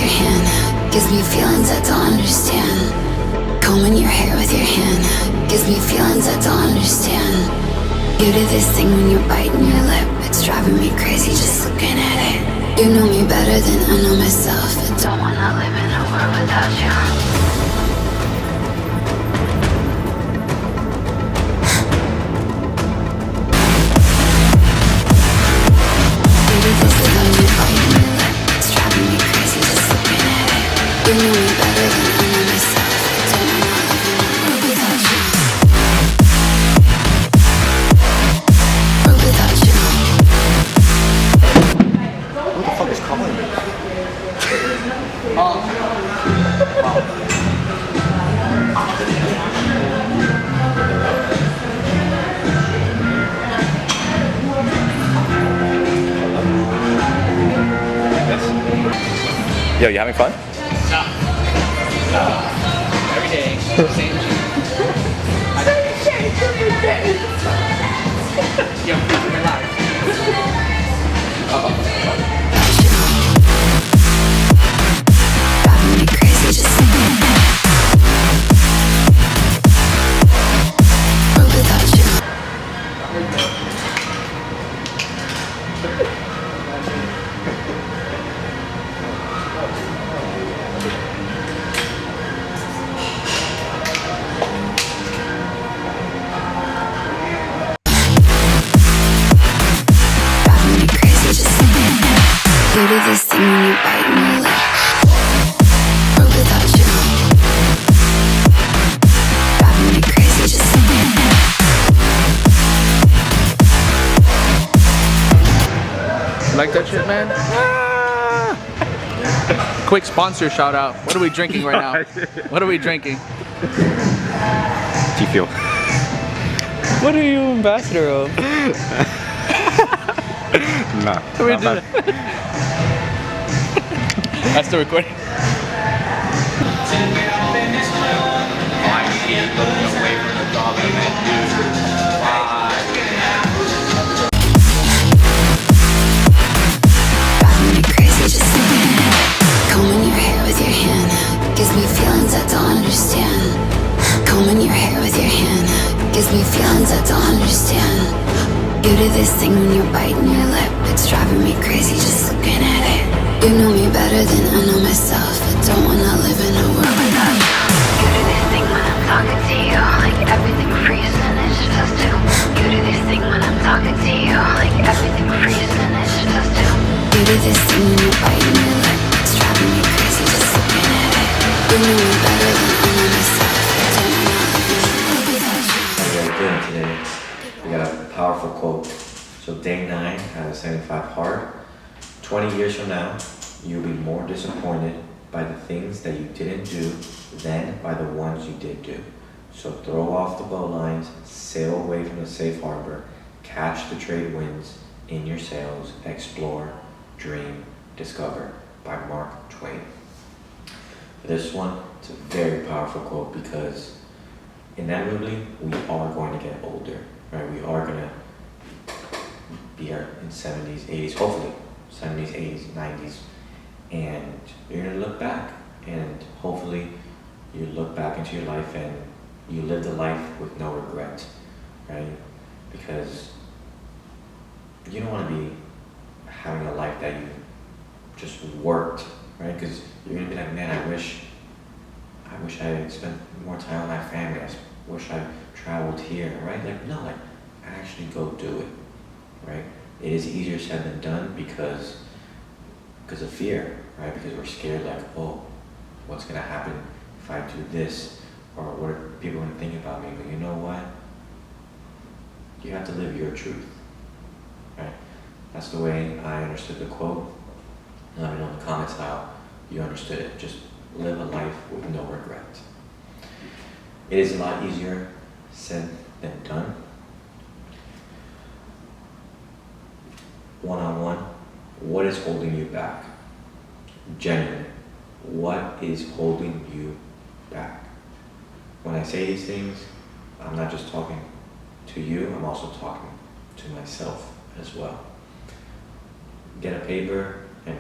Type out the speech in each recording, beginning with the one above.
your hand gives me feelings I don't understand. Combing your hair with your hand gives me feelings I don't understand. You do this thing when you're biting your lip, it's driving me crazy just looking at it. You know me better than I know myself. I don't wanna live in a world without you. You do this thing when you're biting your lip, it's driving me crazy just looking at it. You know me better than I know myself. I don't wanna live in a world without you. World without you. What the fuck is calling me? Yo, you having fun? Every day, same shit. Yo, my life. Driving me crazy just looking at it. World without you. Driving me crazy just looking at it. You do this thing when you're biting your lip. World without you. Driving me crazy just looking at it. Like that shit, man? Quick sponsor shout out. What are we drinking right now? What are we drinking? Do you feel? What are you ambassador of? Nah. What are we doing? That's the recording. Driving me crazy just looking at it. Combing your hair with your hand gives me feelings I don't understand. Combing your hair with your hand gives me feelings I don't understand. You do this thing when you're biting your lip, it's driving me crazy just looking at it. You know me better than I know myself. I don't wanna live in a world without you. You do this thing when I'm talking to you, like everything freezes and it's just two. You do this thing when I'm talking to you, like everything freezes and it's just two. You do this thing when you're biting your lip, it's driving me crazy just looking at it. You know me better than I know myself. I don't wanna live in a world without you. How you guys doing today? We got a powerful quote. So day 9 out of 75 hard. 20 years from now, you'll be more disappointed by the things that you didn't do than by the ones you did do. So throw off the bowlines, sail away from the safe harbor, catch the trade winds in your sails, explore, dream, discover, by Mark Twain. For this one, it's a very powerful quote because inevitably we are going to get older, right? We are going to be in 70s, 80s, hopefully 70s, 80s, 90s, and you're going to look back, and hopefully you look back into your life and you lived a life with no regret, right? Because you don't want to be having a life that you just worked, right? Because you're going to be like, man, I wish I had spent more time with my family. I wish I traveled here, right? Like, no, like, actually go do it, right? It is easier said than done because of fear, right? Because we're scared, like, oh, what's gonna happen if I do this? Or what are people gonna think about me? But you know what? You have to live your truth, right? That's the way I understood the quote. Let me know in the comments how you understood it. Just live a life with no regret. It is a lot easier said than done. One-on-one, what is holding you back? Genuinely, what is holding you back? When I say these things, I'm not just talking to you, I'm also talking to myself as well. Get a paper and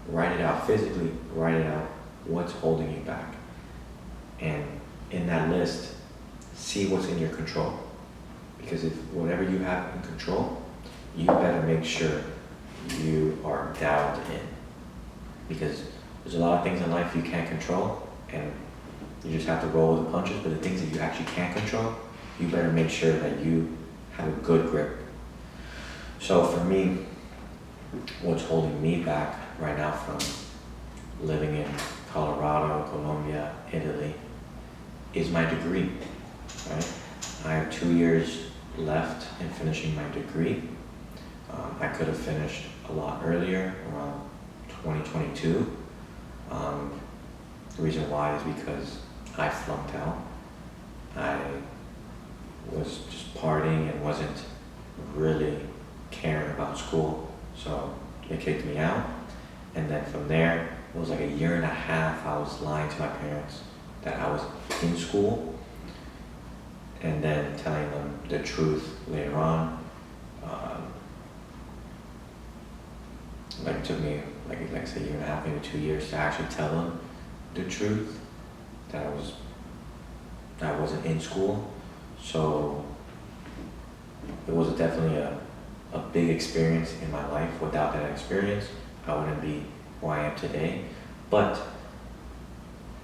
write it out. out, physically write it out, what's holding you back. And in that list, see what's in your control. Because if whatever you have in control, you better make sure you are dialed in. Because there's a lot of things in life you can't control, and you just have to roll with the punches. But the things that you actually can't control, you better make sure that you have a good grip. So for me, what's holding me back right now from living in Colorado, Colombia, Italy, is my degree, right? I have 2 years left in finishing my degree. I could have finished a lot earlier, around 2022. The reason why is because I flunked out. I was just partying and wasn't really caring about school, so they kicked me out. And then from there, it was like a year and a half I was lying to my parents that I was in school, and then telling them the truth later on. Like it took me, like I said, a year and a half, maybe 2 years to actually tell them the truth, that I wasn't in school. So it was definitely a big experience in my life. Without that experience, I wouldn't be who I am today. But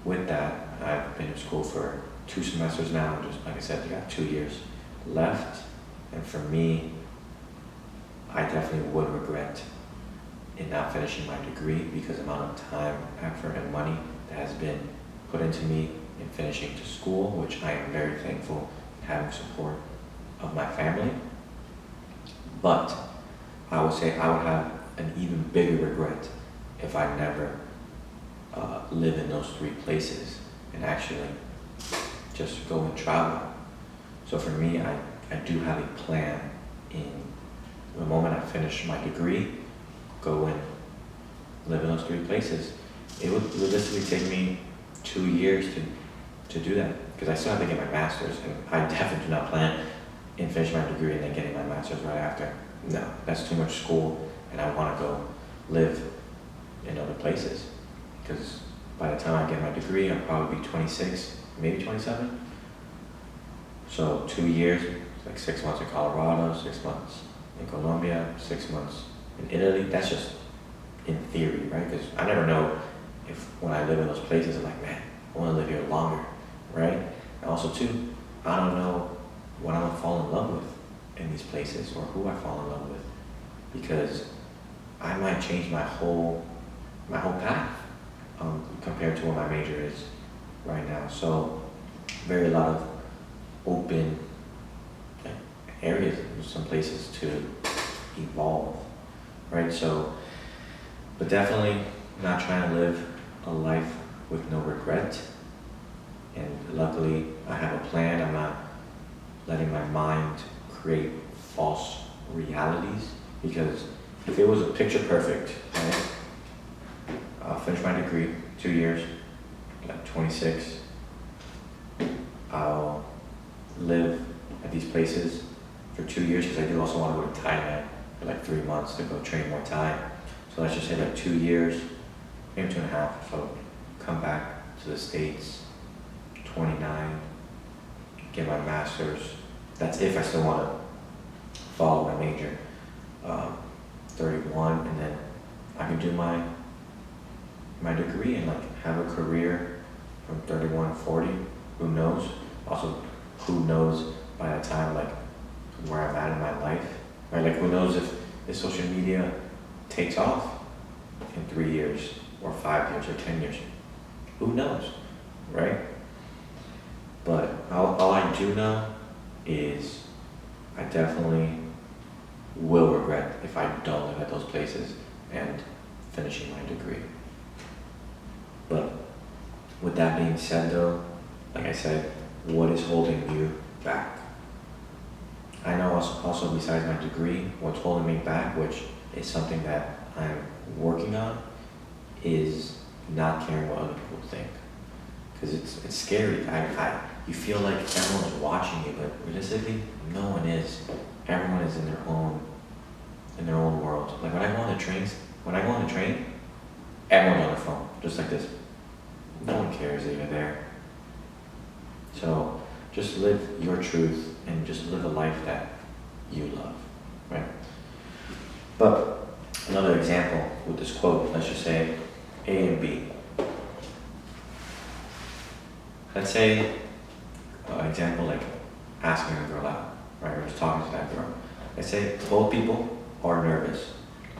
with that, I've been in school for 2 semesters now. Just like I said, I got 2 years left. And for me, I definitely would regret in not finishing my degree, because the amount of time, effort, and money that has been put into me in finishing to school, which I am very thankful in having support of my family. But I would say I would have an even bigger regret if I never live in those 3 places and actually just go and travel. So for me, I do have a plan in the moment I finish my degree, go and live in those 3 places. It would realistically take me 2 years to do that, because I still have to get my master's, and I definitely do not plan in finishing my degree and then getting my master's right after. No, that's too much school, and I want to go live in other places, because by the time I get my degree, I'll probably be 26, maybe 27. So 2 years, like 6 months in Colorado, 6 months in Colombia, 6 months in Italy. That's just in theory, right? Because I never know if when I live in those places, I'm like, man, I want to live here longer, right? And also too, I don't know what I'm gonna fall in love with in these places, or who I fall in love with, because I might change my whole path compared to what my major is right now. So very lot of open areas, some places to evolve, right? So, but definitely not trying to live a life with no regret. And luckily, I have a plan. I'm not letting my mind create false realities, because if it was a picture perfect, right? I'll finish my degree, 2 years, like 26. I'll live at these places for 2 years, because I do also want to go to Thailand for like 3 months to go train more Thai. So let's just say like 2 years, maybe 2.5. So come back to the States, 29, get my master's. That's if I still want to follow my major. 31, and then I can do my degree and like have a career from 31 to 40. Who knows? Also, who knows by that time, like where I'm at in my life, right? Like who knows if social media takes off in 3 years or 5 years or 10 years? Who knows, right? But all I do know is I definitely will regret if I don't live at those places and finishing my degree. But with that being said though, like I said, what is holding you back? I know also besides my degree, what's holding me back, which is something that I'm working on, is not caring what other people think. Because it's scary. You feel like everyone's watching you, but realistically, no one is. Everyone is in their own world. Like when I go on the train, everyone's on the phone, just like this. No one cares that you're there. So just live your truth and just live a life that you love, right? But another example with this quote, let's just say A and B. Let's say, example like asking a girl out, right? Or just talking to that girl. Let's say both people are nervous,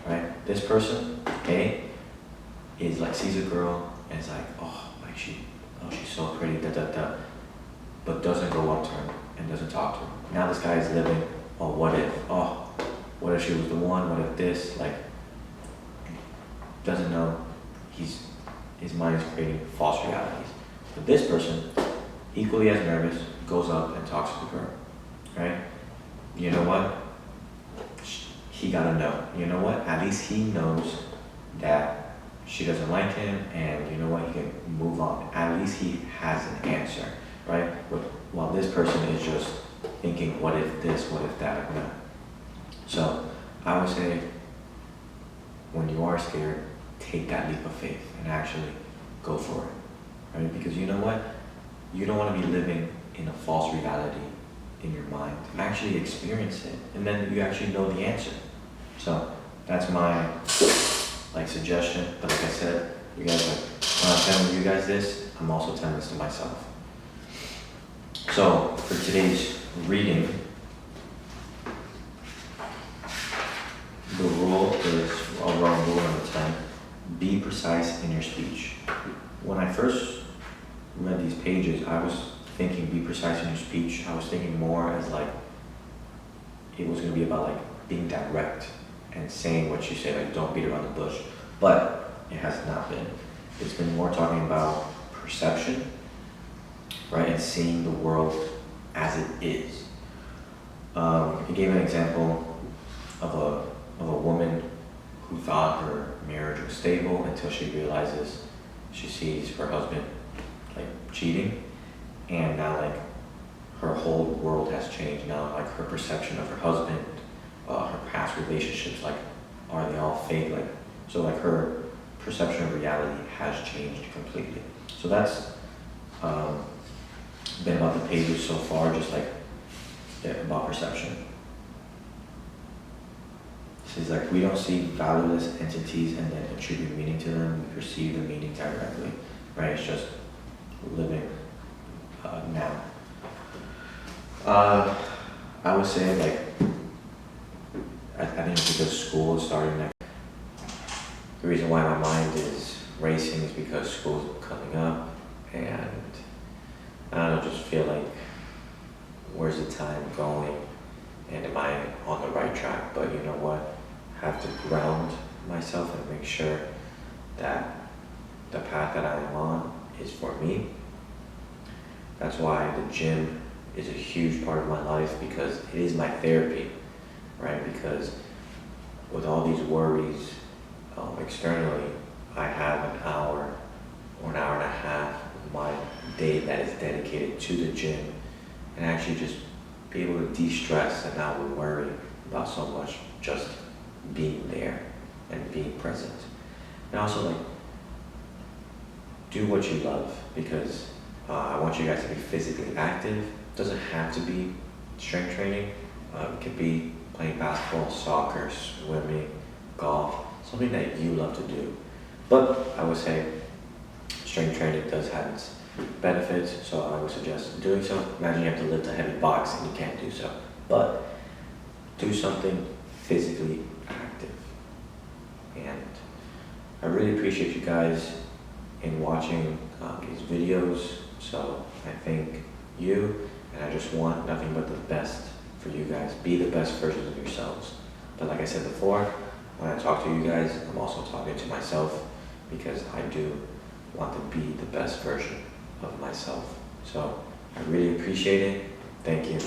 right? This person, A, is like sees a girl and is like, oh, she's so pretty, da da da, but doesn't go up to her and doesn't talk to her. Now this guy is living, what if she was the one? What if this? Like, doesn't know. His mind is creating false realities. But this person, equally as nervous, goes up and talks to the girl, right? You know what? He gotta know. You know what? At least he knows that she doesn't like him, and you know what? He can move on. At least he has an answer, right? While this person is just thinking, what if this, what if that, no. So I would say, when you are scared, take that leap of faith and actually go for it, right? Because you know what? You don't want to be living in a false reality in your mind. Actually experience it, and then you actually know the answer. So that's my suggestion. But like I said, you guys, when I'm telling you guys this, I'm also telling this to myself. So for today's reading, the rule is, overall rule number 10, be precise in your speech. When I first read these pages, I was thinking be precise in your speech. I was thinking more as like, it was going to be about like being direct and saying what you say, like don't beat around the bush. But it has not been. It's been more talking about perception, right? And seeing the world as it is. He gave an example of a woman who thought her marriage was stable until she realizes, she sees her husband like cheating, and now like her whole world has changed. Now like her perception of her husband, her past relationships, like are they all fake? Like, so like her perception of reality has changed completely. So that's been about the pages so far, just like about perception. She's like, we don't see valueless entities and then attribute meaning to them. We perceive the meaning directly, right? It's just living now. I would say like, I think because school is starting next. The reason why my mind is racing is because school's coming up, and I don't know, just feel like, where's the time going, and am I on the right track? But you know what? I have to ground myself and make sure that the path that I am on is for me. That's why the gym is a huge part of my life, because it is my therapy, right? Because with all these worries externally, I have an hour or an hour and a half of my day that is dedicated to the gym, and actually just be able to de-stress and not worry about so much, just being there and being present. And also like, do what you love, because I want you guys to be physically active. It doesn't have to be strength training. It could be playing basketball, soccer, swimming, golf, something that you love to do. But I would say strength training does have its benefits, so I would suggest doing so. Imagine you have to lift a heavy box and you can't do so. But do something physically active. And I really appreciate you guys in watching these videos. So I thank you, and I just want nothing but the best for you guys. Be the best versions of yourselves. But like I said before, when I talk to you guys, I'm also talking to myself, because I do want to be the best version of myself. So I really appreciate it. Thank you.